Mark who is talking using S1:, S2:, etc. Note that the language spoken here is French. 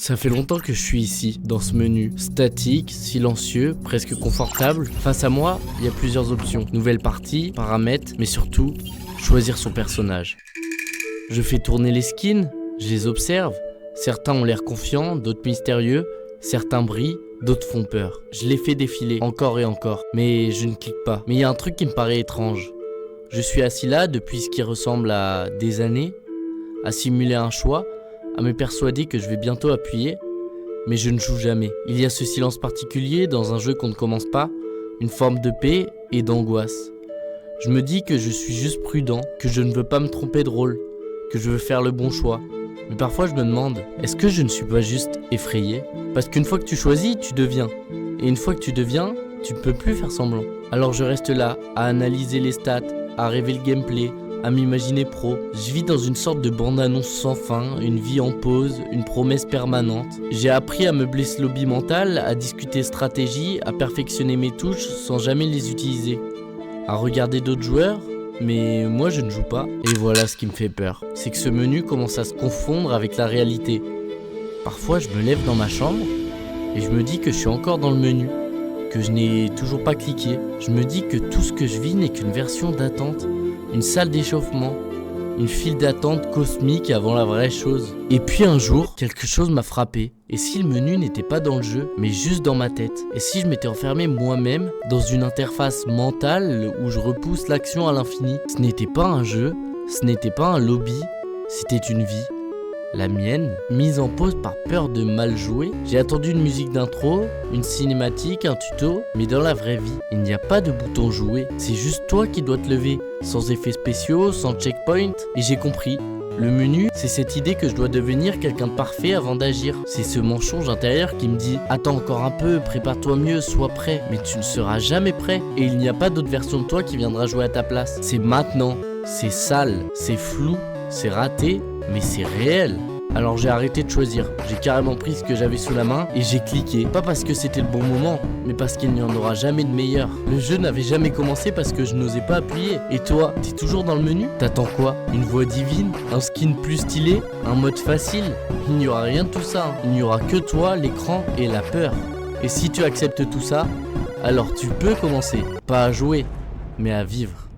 S1: Ça fait longtemps que je suis ici, dans ce menu, statique, silencieux, presque confortable. Face à moi, il y a plusieurs options. Nouvelle partie, paramètres, mais surtout, choisir son personnage. Je fais tourner les skins, je les observe. Certains ont l'air confiants, d'autres mystérieux, certains brillent, d'autres font peur. Je les fais défiler, encore et encore, mais je ne clique pas. Mais il y a un truc qui me paraît étrange. Je suis assis là depuis ce qui ressemble à des années, à simuler un choix, à me persuader que je vais bientôt appuyer, mais je ne joue jamais. Il y a ce silence particulier dans un jeu qu'on ne commence pas, une forme de paix et d'angoisse. Je me dis que je suis juste prudent, que je ne veux pas me tromper de rôle, que je veux faire le bon choix. Mais parfois je me demande, est-ce que je ne suis pas juste effrayé ? Parce qu'une fois que tu choisis, tu deviens. Et une fois que tu deviens, tu ne peux plus faire semblant. Alors je reste là, à analyser les stats, à rêver le gameplay, à m'imaginer pro. Je vis dans une sorte de bande-annonce sans fin, une vie en pause, une promesse permanente. J'ai appris à meubler ce lobby mental, à discuter stratégie, à perfectionner mes touches sans jamais les utiliser. À regarder d'autres joueurs, mais moi je ne joue pas. Et voilà ce qui me fait peur, c'est que ce menu commence à se confondre avec la réalité. Parfois je me lève dans ma chambre et je me dis que je suis encore dans le menu, que je n'ai toujours pas cliqué. Je me dis que tout ce que je vis n'est qu'une version d'attente, une salle d'échauffement, une file d'attente cosmique avant la vraie chose. Et puis un jour, quelque chose m'a frappé. Et si le menu n'était pas dans le jeu, mais juste dans ma tête ? Et si je m'étais enfermé moi-même dans une interface mentale où je repousse l'action à l'infini ? Ce n'était pas un jeu, ce n'était pas un lobby, c'était une vie. La mienne, mise en pause par peur de mal jouer. J'ai attendu une musique d'intro, une cinématique, un tuto, mais dans la vraie vie, il n'y a pas de bouton jouer. C'est juste toi qui dois te lever, sans effets spéciaux, sans checkpoint. Et j'ai compris. Le menu, c'est cette idée que je dois devenir quelqu'un de parfait avant d'agir. C'est ce mensonge intérieur qui me dit « Attends encore un peu, prépare-toi mieux, sois prêt. » Mais tu ne seras jamais prêt. Et il n'y a pas d'autre version de toi qui viendra jouer à ta place. C'est maintenant. C'est sale, c'est flou, c'est raté, mais c'est réel. Alors j'ai arrêté de choisir, j'ai carrément pris ce que j'avais sous la main et j'ai cliqué. Pas parce que c'était le bon moment, mais parce qu'il n'y en aura jamais de meilleur. Le jeu n'avait jamais commencé parce que je n'osais pas appuyer. Et toi, t'es toujours dans le menu ? T'attends quoi ? Une voix divine ? Un skin plus stylé ? Un mode facile ? Il n'y aura rien de tout ça, hein. Il n'y aura que toi, l'écran et la peur. Et si tu acceptes tout ça, alors tu peux commencer, pas à jouer, mais à vivre.